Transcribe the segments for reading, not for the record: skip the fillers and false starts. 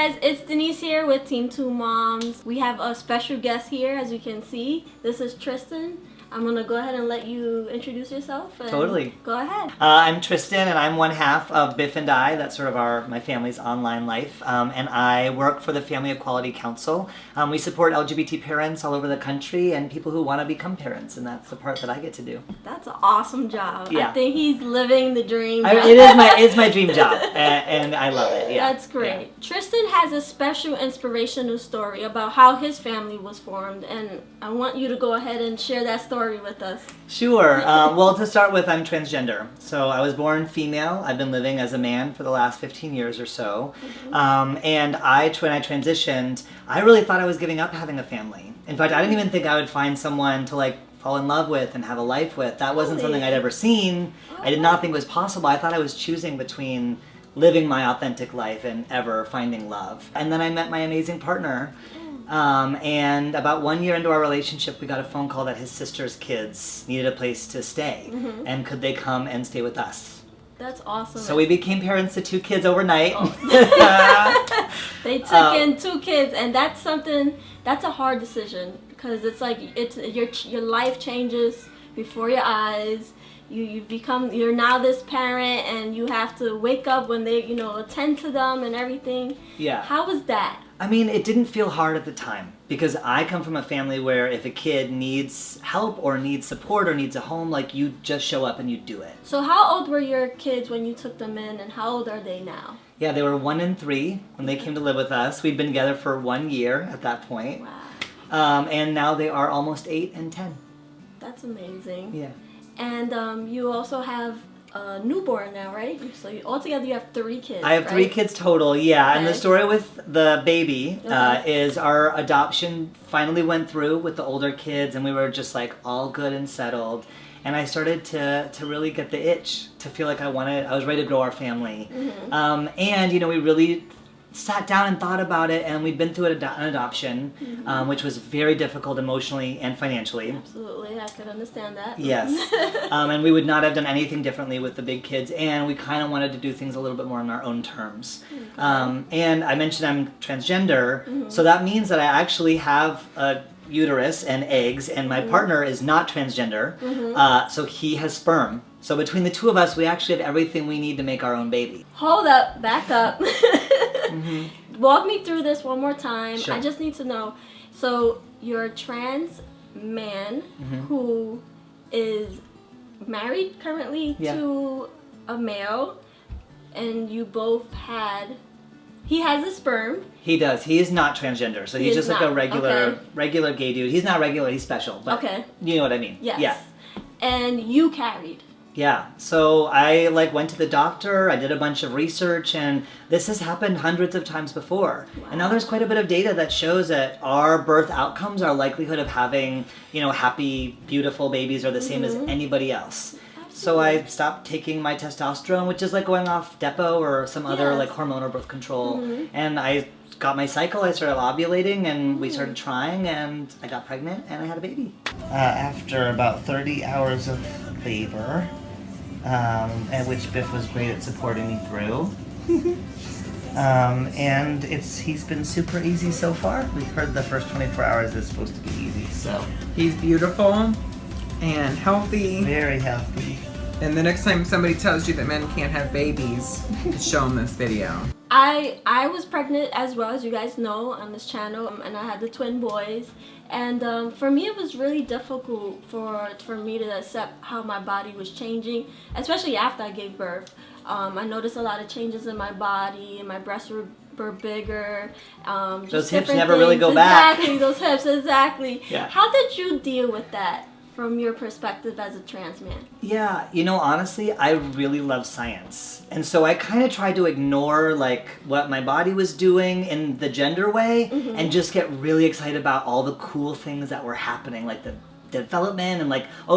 guys, it's Denise here with Team 2 Moms. We have a special guest here, as you can see. This is Tristan. I'm going to go ahead and let you introduce yourself. Totally. Go ahead. I'm Tristan, and I'm one half of Biff and I. That's sort of my family's online life. And I work for the Family Equality Council. We support LGBT parents all over the country and people who want to become parents, and that's the part that I get to do. That's an awesome job. Yeah. I think he's living the dream. It's my dream job, and I love it. Yeah. That's great. Yeah. Tristan has a special inspirational story about how his family was formed, and I want you to go ahead and share that story with us. Sure. Well, to start with, I'm transgender. So I was born female. I've been living as a man for the last 15 years or so. And when I transitioned, I really thought I was giving up having a family. In fact, I didn't even think I would find someone to fall in love with and have a life with. That wasn't something I'd ever seen. I did not think it was possible. I thought I was choosing between living my authentic life and ever finding love. And then I met my amazing partner. And about 1 year into our relationship, we got a phone call that his sister's kids needed a place to stay. And could they come and stay with us? That's awesome. So we became parents to 2 kids overnight. They took in 2 kids, and that's a hard decision, because it's like your life changes before your eyes. You're now this parent, and you have to wake up when they attend to them and everything. Yeah. How was that? I mean, it didn't feel hard at the time, because I come from a family where if a kid needs help or needs support or needs a home, you just show up and you do it. So how old were your kids when you took them in, and how old are they now? Yeah, they were 1 and 3 when they came to live with us. We'd been together for 1 year at that point. Wow. And now they are almost 8 and 10. That's amazing. Yeah. And you also have a newborn now, right? So altogether you have 3 kids. I have 3 kids total, yeah. Okay. And the story with the baby is our adoption finally went through with the older kids, and we were just all good and settled. And I started to really get the itch to feel like I was ready to grow our family. And we really sat down and thought about it, and we'd been through an adoption, which was very difficult emotionally and financially. Absolutely, I could understand that. Yes. And we would not have done anything differently with the big kids, and we kind of wanted to do things a little bit more on our own terms. And I mentioned I'm transgender, so that means that I actually have a uterus and eggs, and my partner is not transgender, so he has sperm. So between the 2 of us, we actually have everything we need to make our own baby. Hold up, back up. Walk me through this one more time. Sure. I just need to know. So you're a trans man who is married currently to a male, and you both he has a sperm. He does. He is not transgender, so he's just a regular gay dude. He's not regular, he's special, but you know what I mean. Yes. Yeah. And you carried. Yeah, so I went to the doctor, I did a bunch of research, and this has happened hundreds of times before. Wow. And now there's quite a bit of data that shows that our birth outcomes, our likelihood of having, happy, beautiful babies are the same as anybody else. Absolutely. So I stopped taking my testosterone, which is like going off Depo or some other hormonal birth control. And I got my cycle, I started ovulating, and we started trying, and I got pregnant, and I had a baby. After about 30 hours of labor, and which Biff was great at supporting me through. And he's been super easy so far. We've heard the first 24 hours is supposed to be easy, so. He's beautiful and healthy. Very healthy. And the next time somebody tells you that men can't have babies, show them this video. I was pregnant as well, as you guys know, on this channel, and I had the twin boys. And for me, it was really difficult for me to accept how my body was changing, especially after I gave birth. I noticed a lot of changes in my body, and my breasts were bigger. Those hips never really go back. Exactly, those hips, exactly. Yeah. How did you deal with that from your perspective as a trans man? Yeah, honestly, I really love science. And so I kind of tried to ignore what my body was doing in the gender way and just get really excited about all the cool things that were happening, like the development and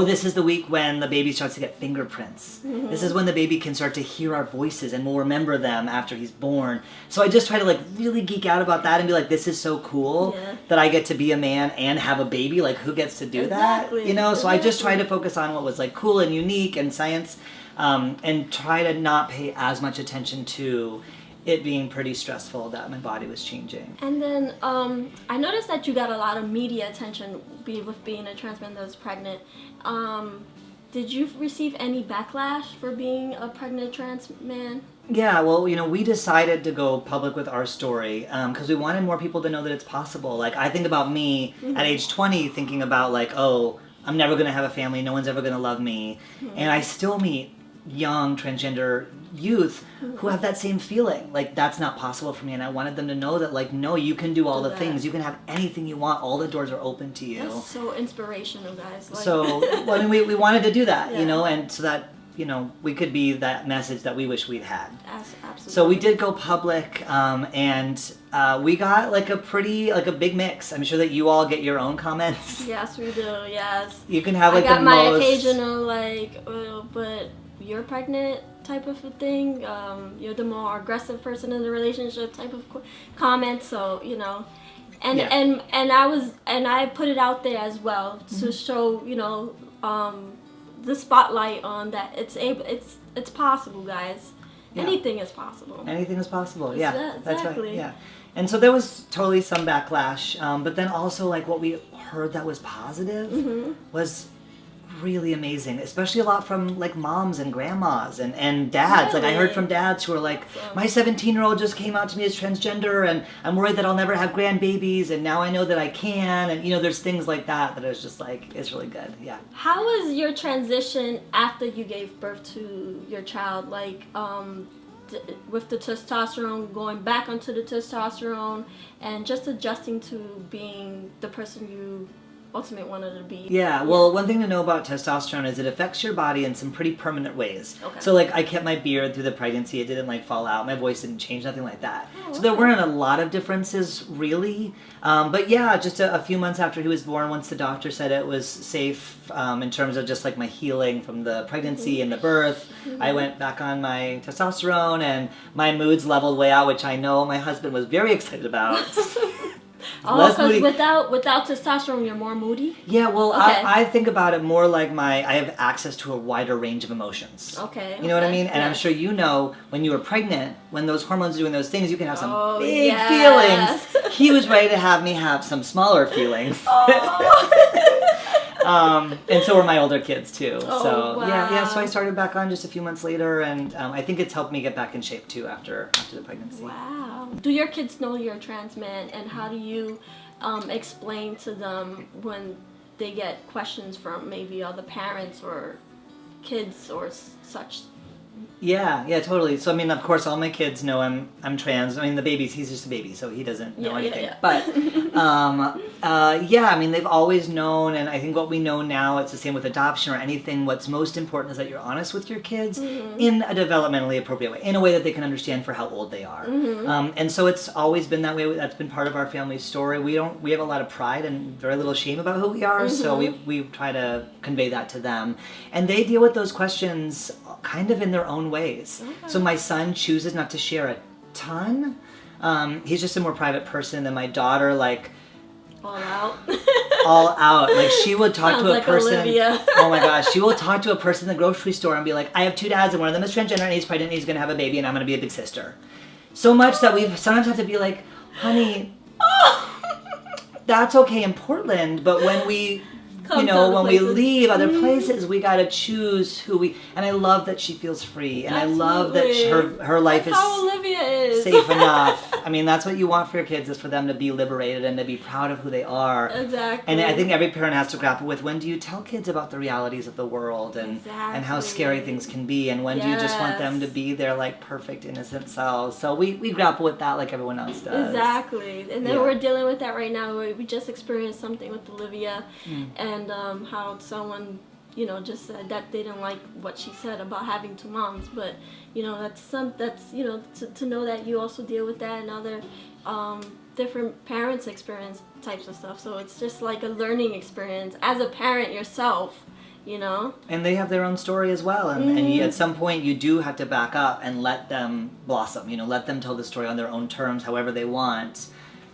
this is the week when the baby starts to get fingerprints. This is when the baby can start to hear our voices and we'll remember them after he's born. So I just try to really geek out about that and be this is so cool that I get to be a man and have a baby. Who gets to do that? So I just try to focus on what was cool and unique and science, and try to not pay as much attention to it being pretty stressful that my body was changing. And then I noticed that you got a lot of media attention with being a trans man that was pregnant. Did you receive any backlash for being a pregnant trans man? Yeah, well, you know, we decided to go public with our story because we wanted more people to know that it's possible. Like, I think about me at age 20 thinking about, like, oh, I'm never going to have a family, no one's ever going to love me. And I still meet young transgender youth who have that same feeling. Like, that's not possible for me. And I wanted them to know that, like, no, you can do all the things. You can have anything you want. All the doors are open to you. That's so inspirational, guys. Like... So, well, I mean, we wanted to do that, you know, and so that, you know, we could be that message that we wish we'd had. Absolutely. So we did go public, and we got like a big mix. I'm sure that you all get your own comments. Yes, we do. Yes. You can have like I got my occasional like, but you're pregnant type of a thing. You're the more aggressive person in the relationship type of comment. So you know, and I put it out there as well to show, you know, the spotlight on that it's possible, guys. Yeah. Anything is possible. Anything is possible. Yeah, exactly. That's right. Yeah, and so there was totally some backlash, but then also like what we heard that was positive was really amazing, especially a lot from like moms and grandmas and dads. Really? Like I heard from dads who are like, my 17-year-old just came out to me as transgender and I'm worried that I'll never have grandbabies and now I know that I can, and you know, there's things like that is just like, it's really good. Yeah. How was your transition after you gave birth to your child? Like with the testosterone, going back onto the testosterone and just adjusting to being the person you ultimately wanted to be. Yeah, well, one thing to know about testosterone is it affects your body in some pretty permanent ways. Okay. So, like, I kept my beard through the pregnancy. It didn't, like, fall out. My voice didn't change, nothing like that. So there weren't a lot of differences, really. But, yeah, just a few months after he was born, once the doctor said it was safe in terms of just, like, my healing from the pregnancy and the birth, I went back on my testosterone, and my moods leveled way out, which I know my husband was very excited about. Oh, because without testosterone, you're more moody? Yeah, well, okay. I think about it more like I have access to a wider range of emotions. Okay. You know what I mean? And I'm sure you know, when you were pregnant, when those hormones are doing those things, you can have some big feelings. He was ready to have me have some smaller feelings. And so were my older kids too. So yeah. So I started back on just a few months later, and I think it's helped me get back in shape too after the pregnancy. Wow. Do your kids know you're a trans man, and how do you explain to them when they get questions from maybe other parents or kids or such? Yeah, totally. So I mean, of course, all my kids know I'm trans. I mean, the baby's, he's just a baby, so he doesn't know anything. Yeah. But I mean, they've always known, and I think what we know now, it's the same with adoption or anything. What's most important is that you're honest with your kids in a developmentally appropriate way, in a way that they can understand for how old they are. And so it's always been that way. That's been part of our family story. We have a lot of pride and very little shame about who we are, so we try to convey that to them, and they deal with those questions kind of in their own ways. Okay. So my son chooses not to share a ton. He's just a more private person than my daughter, like all out. All out. Like she would talk to a person. Olivia. Oh my gosh, she will talk to a person in the grocery store and be like, I have 2 dads and one of them is transgender and he's pregnant and he's gonna have a baby and I'm gonna be a big sister. So much that we've sometimes had to be like, honey, that's okay in Portland, but when we when we leave other places, we gotta choose who we. And I love that she feels free, and Absolutely. I love that her life that's how Olivia is safe enough. I mean, that's what you want for your kids, is for them to be liberated and to be proud of who they are. Exactly. And I think every parent has to grapple with, when do you tell kids about the realities of the world and how scary things can be, and when do you just want them to be their like perfect innocent selves? So we grapple with that like everyone else does. Exactly. And then we're dealing with that right now. We just experienced something with Olivia, and how someone just said that they didn't like what she said about having 2 moms, but that's to know that you also deal with that and other different parents experience types of stuff. So it's just like a learning experience as a parent yourself, And they have their own story as well, and at some point you do have to back up and let them blossom. Let them tell the story on their own terms, however they want.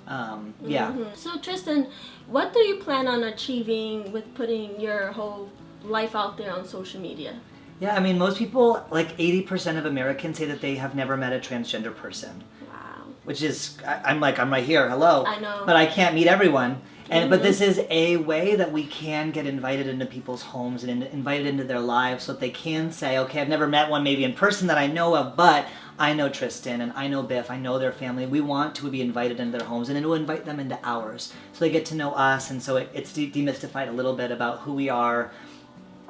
So Tristan, what do you plan on achieving with putting your whole life out there on social media? Yeah, I mean, most people, like 80% of Americans say that they have never met a transgender person. Wow. Which is, I'm right here, hello. I know. But I can't meet everyone. But this is a way that we can get invited into people's homes and invited into their lives so that they can say, okay, I've never met one maybe in person that I know of, but I know Tristan and I know Biff, I know their family. We want to be invited into their homes and then we'll invite them into ours so they get to know us, and so it's demystified a little bit about who we are.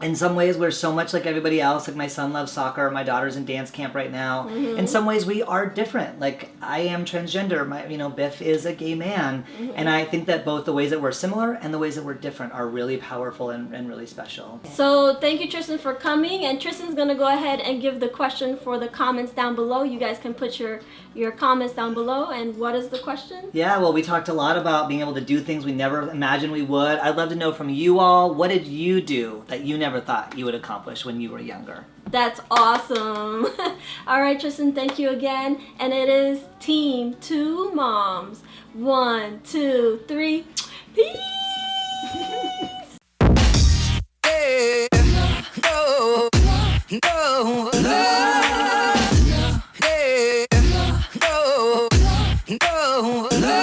In some ways, we're so much like everybody else. Like, my son loves soccer, my daughter's in dance camp right now. In some ways, we are different. Like, I am transgender. Biff is a gay man. And I think that both the ways that we're similar and the ways that we're different are really powerful and really special. So thank you, Tristan, for coming. And Tristan's going to go ahead and give the question for the comments down below. You guys can put your comments down below. And what is the question? Yeah, well, we talked a lot about being able to do things we never imagined we would. I'd love to know from you all, what did you do that you never thought you would accomplish when you were younger? That's awesome. All right, Tristan, thank you again. And it is Team 2 Moms. 1, 2, 3. Peace. Yeah, no, no, no, yeah, no, no, no.